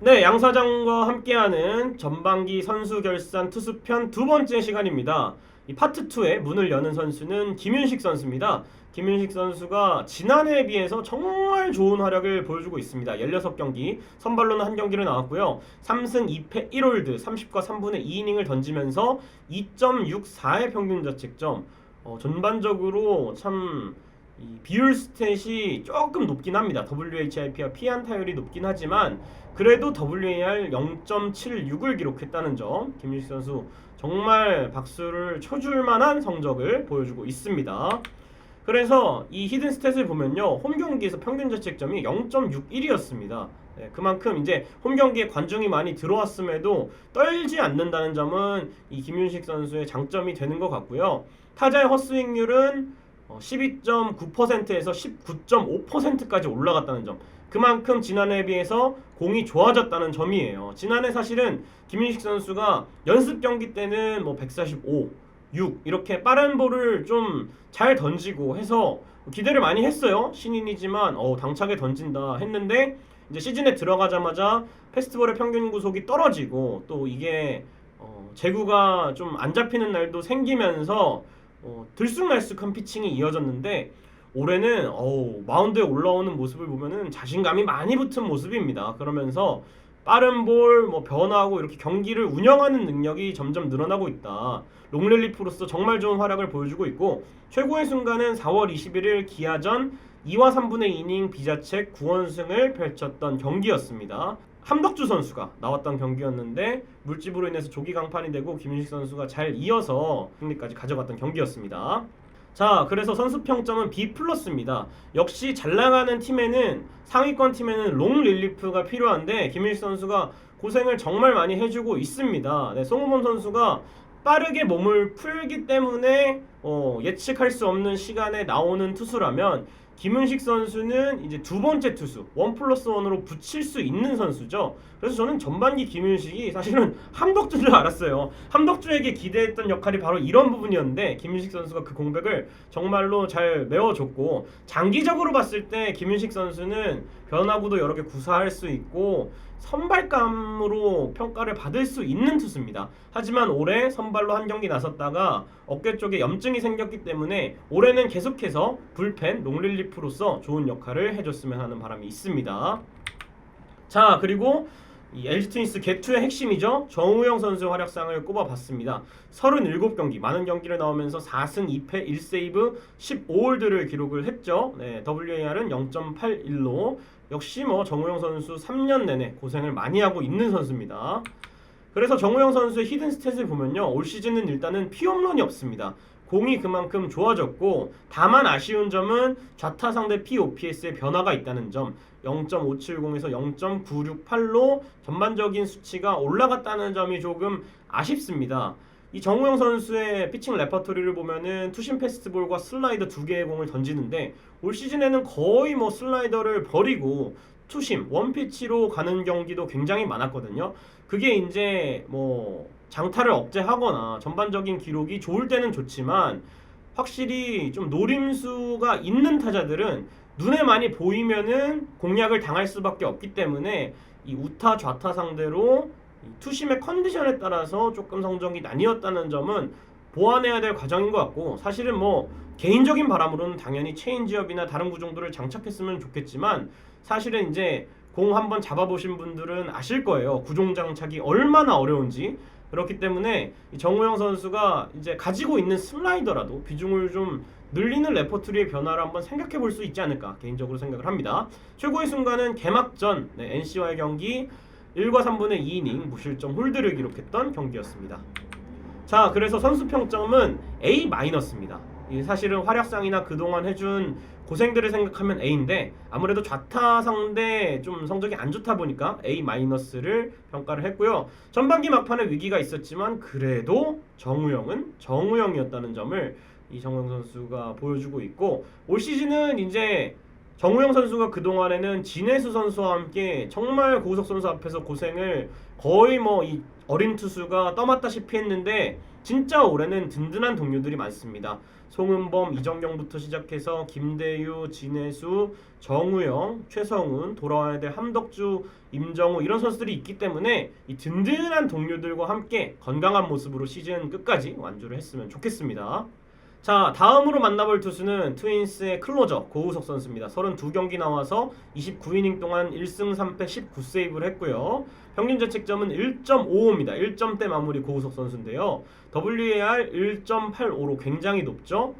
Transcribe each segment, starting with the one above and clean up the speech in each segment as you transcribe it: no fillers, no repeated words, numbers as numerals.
네, 양 사장과 함께하는 전반기 선수 결산 투수편 두 번째 시간입니다. 이 파트 2의 문을 여는 선수는 김윤식 선수입니다. 김윤식 선수가 지난해에 비해서 정말 좋은 활약을 보여주고 있습니다. 16경기, 선발로는 한 경기를 나왔고요. 3승 2패 1홀드, 30과 3분의 2이닝을 던지면서 2.64의 평균 자책점. 전반적으로 참 이 비율 스탯이 조금 높긴 합니다. WHIP와 피안 타율이 높긴 하지만 그래도 WAR 0.76을 기록했다는 점, 김윤식 선수 정말 박수를 쳐줄 만한 성적을 보여주고 있습니다. 그래서 이 히든 스탯을 보면요, 홈 경기에서 평균 자책점이 0.61이었습니다. 네, 그만큼 이제 홈 경기에 관중이 많이 들어왔음에도 떨지 않는다는 점은 이 김윤식 선수의 장점이 되는 것 같고요. 타자의 헛스윙률은 12.9%에서 19.5%까지 올라갔다는 점. 그만큼 지난해에 비해서 공이 좋아졌다는 점이에요. 지난해 사실은 김윤식 선수가 연습 경기 때는 뭐 145, 6 이렇게 빠른 볼을 좀 잘 던지고 해서 기대를 많이 했어요. 신인이지만 당차게 던진다 했는데 이제 시즌에 들어가자마자 페스티벌의 평균 구속이 떨어지고 또 이게 제구가 좀 안 잡히는 날도 생기면서 들쑥날쑥한 피칭이 이어졌는데 올해는 마운드에 올라오는 모습을 보면은 자신감이 많이 붙은 모습입니다. 그러면서 빠른 볼, 변화하고 이렇게 경기를 운영하는 능력이 점점 늘어나고 있다. 롱rel리프로서 정말 좋은 활약을 보여주고 있고 최고의 순간은 4월 21일 기아전 2와 3분의 2이닝 비자책 9원승을 펼쳤던 경기였습니다. 함덕주 선수가 나왔던 경기였는데 물집으로 인해서 조기 강판이 되고 김윤식 선수가 잘 이어서 승리까지 가져갔던 경기였습니다. 자, 그래서 선수 평점은 B+입니다. 역시 잘 나가는 팀에는 상위권 팀에는 롱 릴리프가 필요한데 김윤식 선수가 고생을 정말 많이 해주고 있습니다. 네, 송우범 선수가 빠르게 몸을 풀기 때문에 예측할 수 없는 시간에 나오는 투수라면 김은식 선수는 이제 두 번째 투수 1+1으로 붙일 수 있는 선수죠. 그래서 저는 전반기 김윤식이 사실은 함덕주인 줄 알았어요. 함덕주에게 기대했던 역할이 바로 이런 부분이었는데 김윤식 선수가 그 공백을 정말로 잘 메워줬고 장기적으로 봤을 때 김윤식 선수는 변화구도 여러 개 구사할 수 있고 선발감으로 평가를 받을 수 있는 투수입니다. 하지만 올해 선발로 한 경기 나섰다가 어깨 쪽에 염증이 생겼기 때문에 올해는 계속해서 불펜 롱릴리프로서 좋은 역할을 해줬으면 하는 바람이 있습니다. 자, 그리고 이 LG 트윈스 개투의 핵심이죠. 정우영 선수의 활약상을 꼽아봤습니다. 37경기, 많은 경기를 나오면서 4승 2패 1세이브 15홀드를 기록을 했죠. 네, WAR은 0.81로 역시 정우영 선수 3년 내내 고생을 많이 하고 있는 선수입니다. 그래서 정우영 선수의 히든 스탯을 보면요, 올 시즌은 일단은 피홈런이 없습니다. 공이 그만큼 좋아졌고 다만 아쉬운 점은 좌타 상대 POPS의 변화가 있다는 점. 0.570에서 0.968로 전반적인 수치가 올라갔다는 점이 조금 아쉽습니다. 이 정우영 선수의 피칭 레퍼토리를 보면은 투심 패스트볼과 슬라이더 두 개의 공을 던지는데 올 시즌에는 거의 슬라이더를 버리고 투심 원피치로 가는 경기도 굉장히 많았거든요. 그게 이제 장타를 억제하거나 전반적인 기록이 좋을 때는 좋지만 확실히 좀 노림수가 있는 타자들은 눈에 많이 보이면은 공략을 당할 수밖에 없기 때문에 이 우타 좌타 상대로 투심의 컨디션에 따라서 조금 성적이 나뉘었다는 점은 보완해야 될 과정인 것 같고 사실은 개인적인 바람으로는 당연히 체인지업이나 다른 구종들을 장착했으면 좋겠지만 사실은 이제 공 한번 잡아보신 분들은 아실 거예요. 구종 장착이 얼마나 어려운지. 그렇기 때문에 정우영 선수가 이제 가지고 있는 슬라이더라도 비중을 좀 늘리는 레퍼토리의 변화를 한번 생각해 볼 수 있지 않을까 개인적으로 생각을 합니다. 최고의 순간은 개막전 NC와의 경기 1과 3분의 2이닝 무실점 홀드를 기록했던 경기였습니다. 자, 그래서 선수 평점은 A-입니다. 사실은 활약상이나 그동안 해준 고생들을 생각하면 A인데 아무래도 좌타 상대 좀 성적이 안 좋다 보니까 A-를 평가를 했고요. 전반기 막판에 위기가 있었지만 그래도 정우영은 정우영이었다는 점을 이 정우영 선수가 보여주고 있고 올 시즌은 이제 정우영 선수가 그동안에는 진해수 선수와 함께 정말 고우석 선수 앞에서 고생을 거의 뭐 이 어린 투수가 떠맡다시피 했는데 진짜 올해는 든든한 동료들이 많습니다. 송은범, 이정경부터 시작해서 김대유, 진해수, 정우영, 최성훈, 돌아와야 될 함덕주, 임정우 이런 선수들이 있기 때문에 이 든든한 동료들과 함께 건강한 모습으로 시즌 끝까지 완주를 했으면 좋겠습니다. 자, 다음으로 만나볼 투수는 트윈스의 클로저 고우석 선수입니다. 32경기 나와서 29이닝 동안 1승 3패 19세이브를 했고요. 평균 자책점은 1.55입니다. 1점대 마무리 고우석 선수인데요. WAR 1.85로 굉장히 높죠.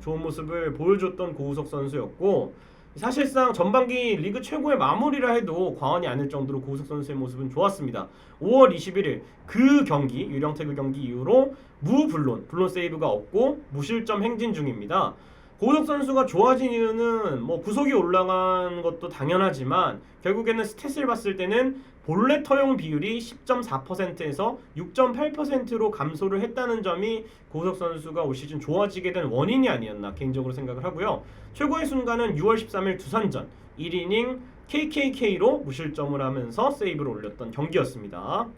좋은 모습을 보여줬던 고우석 선수였고 사실상 전반기 리그 최고의 마무리라 해도 과언이 아닐 정도로 고우석 선수의 모습은 좋았습니다. 5월 21일 그 경기 유령태그 경기 이후로 물론 세이브가 없고 무실점 행진 중입니다. 고우석 선수가 좋아진 이유는 뭐 구속이 올라간 것도 당연하지만 결국에는 스탯을 봤을 때는 볼넷 허용 비율이 10.4%에서 6.8%로 감소를 했다는 점이 고우석 선수가 올 시즌 좋아지게 된 원인이 아니었나 개인적으로 생각을 하고요. 최고의 순간은 6월 13일 두산전 1이닝 KKK로 무실점을 하면서 세이브를 올렸던 경기였습니다.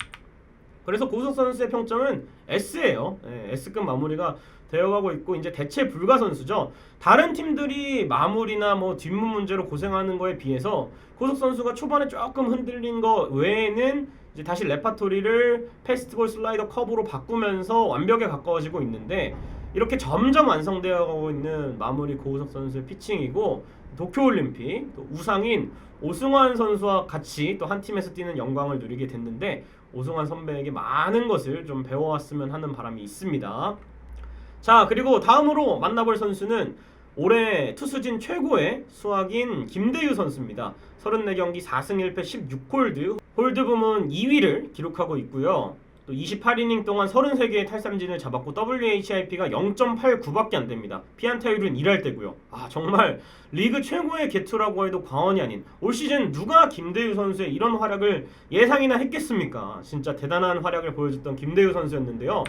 그래서 고우석 선수의 평점은 S예요. S급 마무리가 되어가고 있고 이제 대체 불가 선수죠. 다른 팀들이 마무리나 뭐 뒷문 문제로 고생하는 거에 비해서 고우석 선수가 초반에 조금 흔들린 거 외에는 이제 다시 레파토리를 패스트볼 슬라이더 커브로 바꾸면서 완벽에 가까워지고 있는데 이렇게 점점 완성되어 가고 있는 마무리 고우석 선수의 피칭이고 도쿄올림픽 또 우상인 오승환 선수와 같이 또 한 팀에서 뛰는 영광을 누리게 됐는데 오승환 선배에게 많은 것을 좀 배워왔으면 하는 바람이 있습니다. 자, 그리고 다음으로 만나볼 선수는 올해 투수진 최고의 수확인 김대유 선수입니다. 34경기 4승 1패 16홀드, 홀드 부문 2위를 기록하고 있고요. 또 28이닝 동안 33개의 탈삼진을 잡았고 WHIP가 0.89밖에 안 됩니다. 피안타율은 1할 때고요. 정말 리그 최고의 개투라고 해도 과언이 아닌 올 시즌 누가 김대유 선수의 이런 활약을 예상이나 했겠습니까? 진짜 대단한 활약을 보여줬던 김대유 선수였는데요.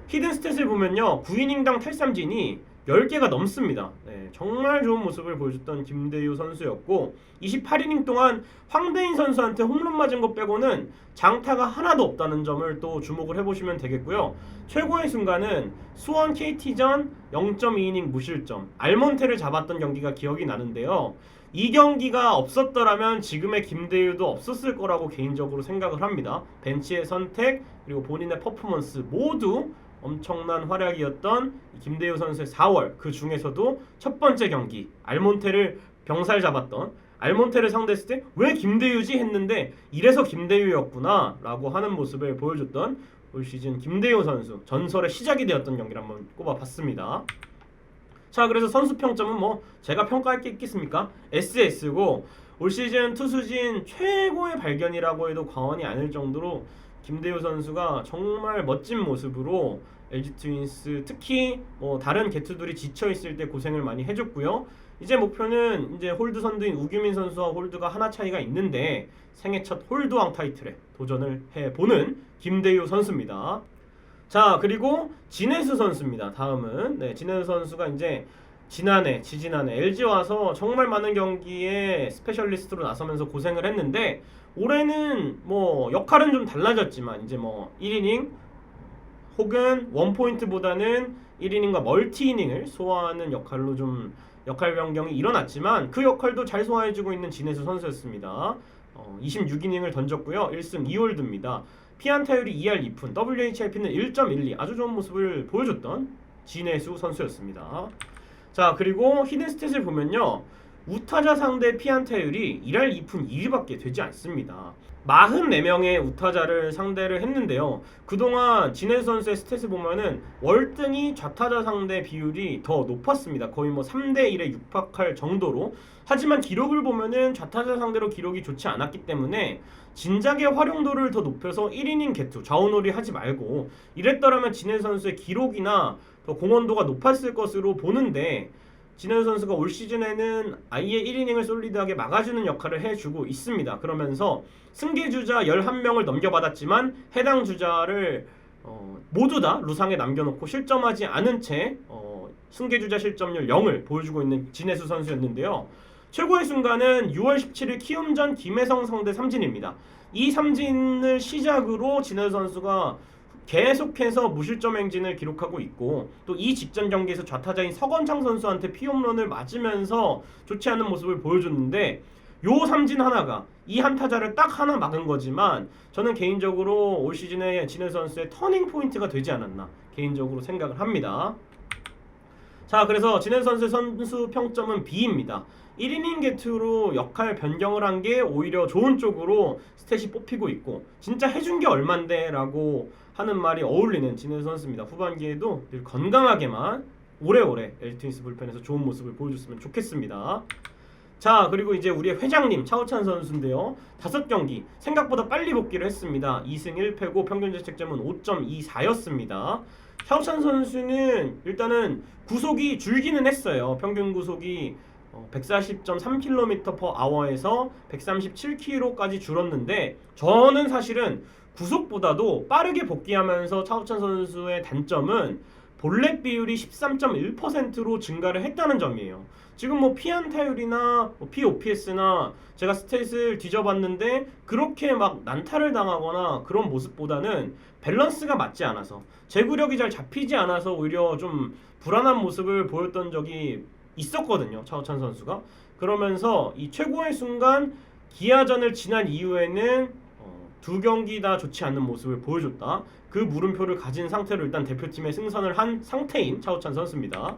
히든 스탯을 보면요. 9이닝당 탈삼진이 10개가 넘습니다. 정말 좋은 모습을 보여줬던 김대유 선수였고 28이닝 동안 황대인 선수한테 홈런 맞은 것 빼고는 장타가 하나도 없다는 점을 또 주목을 해보시면 되겠고요. 최고의 순간은 수원 KT전 0.2이닝 무실점 알몬테를 잡았던 경기가 기억이 나는데요. 이 경기가 없었더라면 지금의 김대유도 없었을 거라고 개인적으로 생각을 합니다. 벤치의 선택 그리고 본인의 퍼포먼스 모두 엄청난 활약이었던 김대유 선수의 4월 그 중에서도 첫 번째 경기 알몬테를 병살 잡았던 알몬테를 상대했을 때 왜 김대유지 했는데 이래서 김대유였구나 라고 하는 모습을 보여줬던 올 시즌 김대유 선수 전설의 시작이 되었던 경기를 한번 꼽아봤습니다. 자, 그래서 선수 평점은 뭐 제가 평가할 게 있겠습니까? SS고 올 시즌 투수진 최고의 발견이라고 해도 과언이 아닐 정도로 김대유 선수가 정말 멋진 모습으로 LG 트윈스 특히 뭐 다른 개투들이 지쳐 있을 때 고생을 많이 해줬고요. 이제 목표는 이제 홀드 선두인 우규민 선수와 홀드가 하나 차이가 있는데 생애 첫 홀드왕 타이틀에 도전을 해보는 김대유 선수입니다. 자, 그리고 진해수 선수입니다. 다음은 진해수 선수가 이제 지지난해 LG 와서 정말 많은 경기에 스페셜리스트로 나서면서 고생을 했는데 올해는 뭐 역할은 좀 달라졌지만 이제 뭐 1이닝 혹은 원포인트보다는 1이닝과 멀티이닝을 소화하는 역할로 좀 역할 변경이 일어났지만 그 역할도 잘 소화해주고 있는 진해수 선수였습니다. 26이닝을 던졌고요. 1승 2홀드입니다. 피안타율이 2할 2푼, WHIP는 1.12 아주 좋은 모습을 보여줬던 진해수 선수였습니다. 자, 그리고 히든 스탯을 보면요. 우타자 상대 피안타율이 1할 2푼 2리밖에 되지 않습니다. 44명의 우타자를 상대를 했는데요. 그동안 진해수 선수의 스탯을 보면은 월등히 좌타자 상대 비율이 더 높았습니다. 거의 뭐 3대1에 육박할 정도로. 하지만 기록을 보면은 좌타자 상대로 기록이 좋지 않았기 때문에 진작의 활용도를 더 높여서 1이닝 개투, 좌우놀이 하지 말고 이랬더라면 진해수 선수의 기록이나 더 공헌도가 높았을 것으로 보는데 진해수 선수가 올 시즌에는 아예 1이닝을 솔리드하게 막아주는 역할을 해주고 있습니다. 그러면서 승계주자 11명을 넘겨받았지만 해당 주자를 모두 다 루상에 남겨놓고 실점하지 않은 채 승계주자 실점률 0을 보여주고 있는 진해수 선수였는데요. 최고의 순간은 6월 17일 키움전 김혜성 상대 삼진입니다. 이 삼진을 시작으로 진해수 선수가 계속해서 무실점 행진을 기록하고 있고 또 이 직전 경기에서 좌타자인 서건창 선수한테 피홈런을 맞으면서 좋지 않은 모습을 보여줬는데 요 삼진 하나가 이 한 타자를 딱 하나 막은 거지만 저는 개인적으로 올 시즌에 진해수 선수의 터닝 포인트가 되지 않았나 개인적으로 생각을 합니다. 자, 그래서 진해수 선수의 선수 평점은 B입니다. 1이닝 게투로 역할 변경을 한 게 오히려 좋은 쪽으로 스탯이 뽑히고 있고 진짜 해준 게 얼만데 라고 하는 말이 어울리는 진해수 선수입니다. 후반기에도 늘 건강하게만 오래오래 LG 트윈스 불펜에서 좋은 모습을 보여줬으면 좋겠습니다. 자, 그리고 이제 우리의 회장님 차우찬 선수인데요. 5경기 생각보다 빨리 복귀를 했습니다. 2승 1패고 평균 자책점은 5.24였습니다. 차우찬 선수는 일단은 구속이 줄기는 했어요. 평균 구속이 140.3km/h에서 137km까지 줄었는데 저는 사실은 구속보다도 빠르게 복귀하면서 차우찬 선수의 단점은 볼넷 비율이 13.1%로 증가를 했다는 점이에요. 지금 뭐 피안타율이나 POPS나 제가 스탯을 뒤져봤는데 그렇게 막 난타를 당하거나 그런 모습보다는 밸런스가 맞지 않아서 제구력이 잘 잡히지 않아서 오히려 좀 불안한 모습을 보였던 적이 있었거든요. 차우찬 선수가. 그러면서 이 최고의 순간 기아전을 지난 이후에는 2경기 다 좋지 않는 모습을 보여줬다. 그 물음표를 가진 상태로 일단 대표팀에 승선을 한 상태인 차우찬 선수입니다.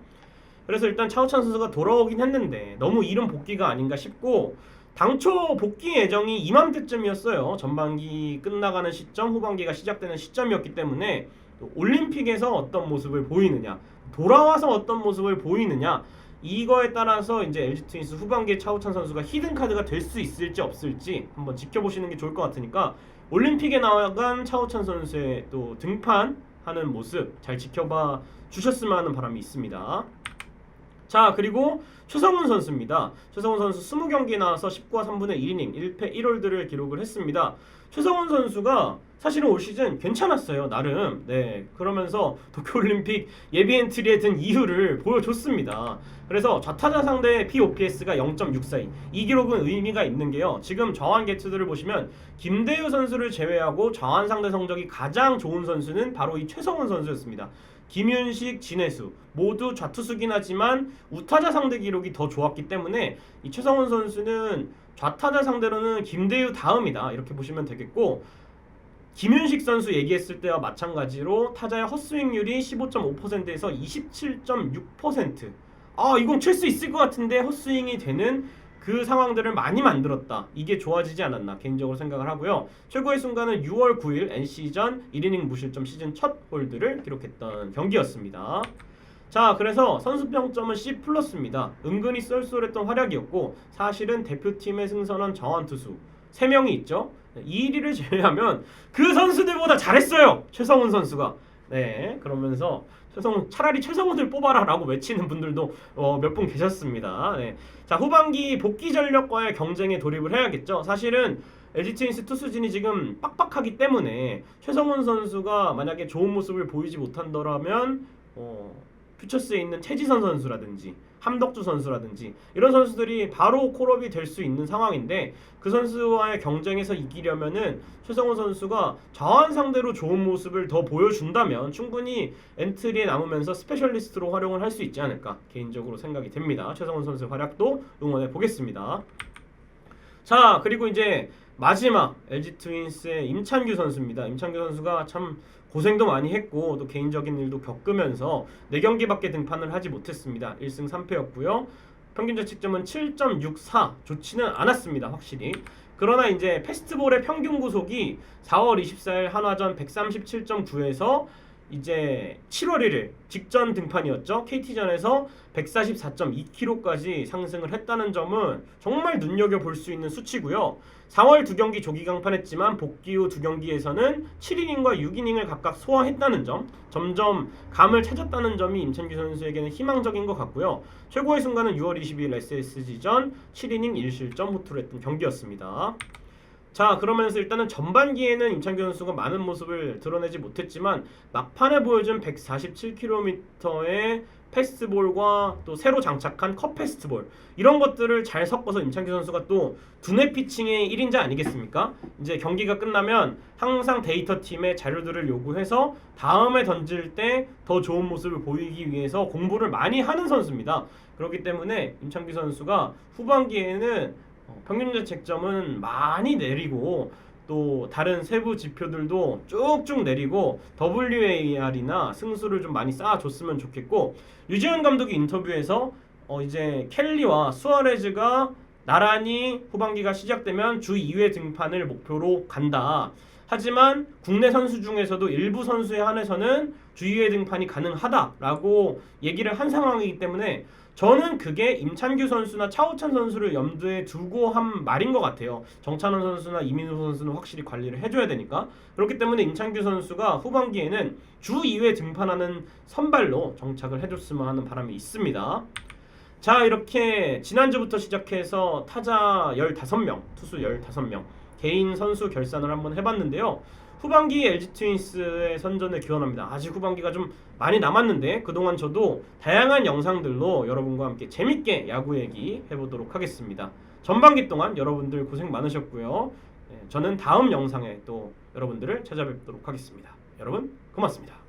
그래서 일단 차우찬 선수가 돌아오긴 했는데 너무 이른 복귀가 아닌가 싶고 당초 복귀 예정이 이맘때쯤이었어요. 전반기 끝나가는 시점, 후반기가 시작되는 시점이었기 때문에 올림픽에서 어떤 모습을 보이느냐, 돌아와서 어떤 모습을 보이느냐 이거에 따라서 이제 LG 트윈스 후반기에 차우찬 선수가 히든 카드가 될 수 있을지 없을지 한번 지켜보시는 게 좋을 것 같으니까 올림픽에 나간 차우찬 선수의 또 등판하는 모습 잘 지켜봐 주셨으면 하는 바람이 있습니다. 자, 그리고 최성훈 선수입니다. 최성훈 선수 20경기에 나와서 10과 3분의 1이닝 1패 1홀드를 기록을 했습니다. 최성훈 선수가 사실은 올 시즌 괜찮았어요. 나름. 네. 그러면서 도쿄올림픽 예비 엔트리에 든 이유를 보여줬습니다. 그래서 좌타자 상대 POPS가 0.642. 이 기록은 의미가 있는 게요. 지금 좌완 게투들을 보시면 김대유 선수를 제외하고 좌완 상대 성적이 가장 좋은 선수는 바로 이 최성훈 선수였습니다. 김윤식, 진해수 모두 좌투수긴 하지만 우타자 상대 기록이 더 좋았기 때문에 이 최성훈 선수는 좌타자 상대로는 김대유 다음이다 이렇게 보시면 되겠고 김윤식 선수 얘기했을 때와 마찬가지로 타자의 헛스윙률이 15.5%에서 27.6%. 이건 칠 수 있을 것 같은데 헛스윙이 되는 그 상황들을 많이 만들었다. 이게 좋아지지 않았나 개인적으로 생각을 하고요. 최고의 순간은 6월 9일 NC전 1이닝 무실점 시즌 첫 홀드를 기록했던 경기였습니다. 자, 그래서 선수평점은 C+입니다. 은근히 쏠쏠했던 활약이었고 사실은 대표팀에 승선한 정환투수 3명이 있죠. 이 1위를 제외하면 그 선수들보다 잘했어요. 최성훈 선수가. 네, 그러면서 차라리 최성훈을 뽑아라 라고 외치는 분들도 몇 분 계셨습니다. 네. 자, 후반기 복귀 전력과의 경쟁에 돌입을 해야겠죠. 사실은 LG 트윈스 투수진이 지금 빡빡하기 때문에 최성훈 선수가 만약에 좋은 모습을 보이지 못한다면 퓨처스에 있는 최지선 선수라든지 함덕주 선수라든지 이런 선수들이 바로 콜업이 될 수 있는 상황인데 그 선수와의 경쟁에서 이기려면은 최성훈 선수가 좌완 상대로 좋은 모습을 더 보여준다면 충분히 엔트리에 남으면서 스페셜리스트로 활용을 할 수 있지 않을까 개인적으로 생각이 됩니다. 최성훈 선수의 활약도 응원해 보겠습니다. 자, 그리고 이제 마지막 LG 트윈스의 임찬규 선수입니다. 임찬규 선수가 참 고생도 많이 했고 또 개인적인 일도 겪으면서 4경기밖에 등판을 하지 못했습니다. 1승 3패였고요. 평균 자책점은 7.64. 좋지는 않았습니다. 확실히. 그러나 이제 페스트볼의 평균 구속이 4월 24일 한화전 137.9에서 이제 7월 1일 직전 등판이었죠. KT전에서 144.2km까지 상승을 했다는 점은 정말 눈여겨볼 수 있는 수치고요. 4월 2경기 조기 강판했지만 복귀 후 2경기에서는 7이닝과 6이닝을 각각 소화했다는 점, 점점 감을 찾았다는 점이 임찬규 선수에게는 희망적인 것 같고요. 최고의 순간은 6월 22일 SSG전 7이닝 1실점 호투를 했던 경기였습니다. 자, 그러면서 일단은 전반기에는 임찬규 선수가 많은 모습을 드러내지 못했지만 막판에 보여준 147km의 패스트볼과 또 새로 장착한 컷 패스트볼 이런 것들을 잘 섞어서 임창규 선수가 또 두뇌 피칭의 1인자 아니겠습니까? 이제 경기가 끝나면 항상 데이터 팀에 자료들을 요구해서 다음에 던질 때 더 좋은 모습을 보이기 위해서 공부를 많이 하는 선수입니다. 그렇기 때문에 임창규 선수가 후반기에는 평균 자책점은 많이 내리고 또 다른 세부 지표들도 쭉쭉 내리고 WAR이나 승수를 좀 많이 쌓아줬으면 좋겠고, 류지현 감독이 인터뷰에서 이제 켈리와 수아레즈가 나란히 후반기가 시작되면 주 2회 등판을 목표로 간다. 하지만 국내 선수 중에서도 일부 선수에 한해서는 주 2회 등판이 가능하다라고 얘기를 한 상황이기 때문에 저는 그게 임찬규 선수나 차우찬 선수를 염두에 두고 한 말인 것 같아요. 정찬원 선수나 이민호 선수는 확실히 관리를 해줘야 되니까. 그렇기 때문에 임찬규 선수가 후반기에는 주 2회 등판하는 선발로 정착을 해줬으면 하는 바람이 있습니다. 자, 이렇게 지난주부터 시작해서 타자 15명, 투수 15명 개인 선수 결산을 한번 해봤는데요. 후반기 LG 트윈스의 선전을 기원합니다. 아직 후반기가 좀 많이 남았는데 그동안 저도 다양한 영상들로 여러분과 함께 재밌게 야구 얘기 해보도록 하겠습니다. 전반기 동안 여러분들 고생 많으셨고요. 저는 다음 영상에 또 여러분들을 찾아뵙도록 하겠습니다. 여러분 고맙습니다.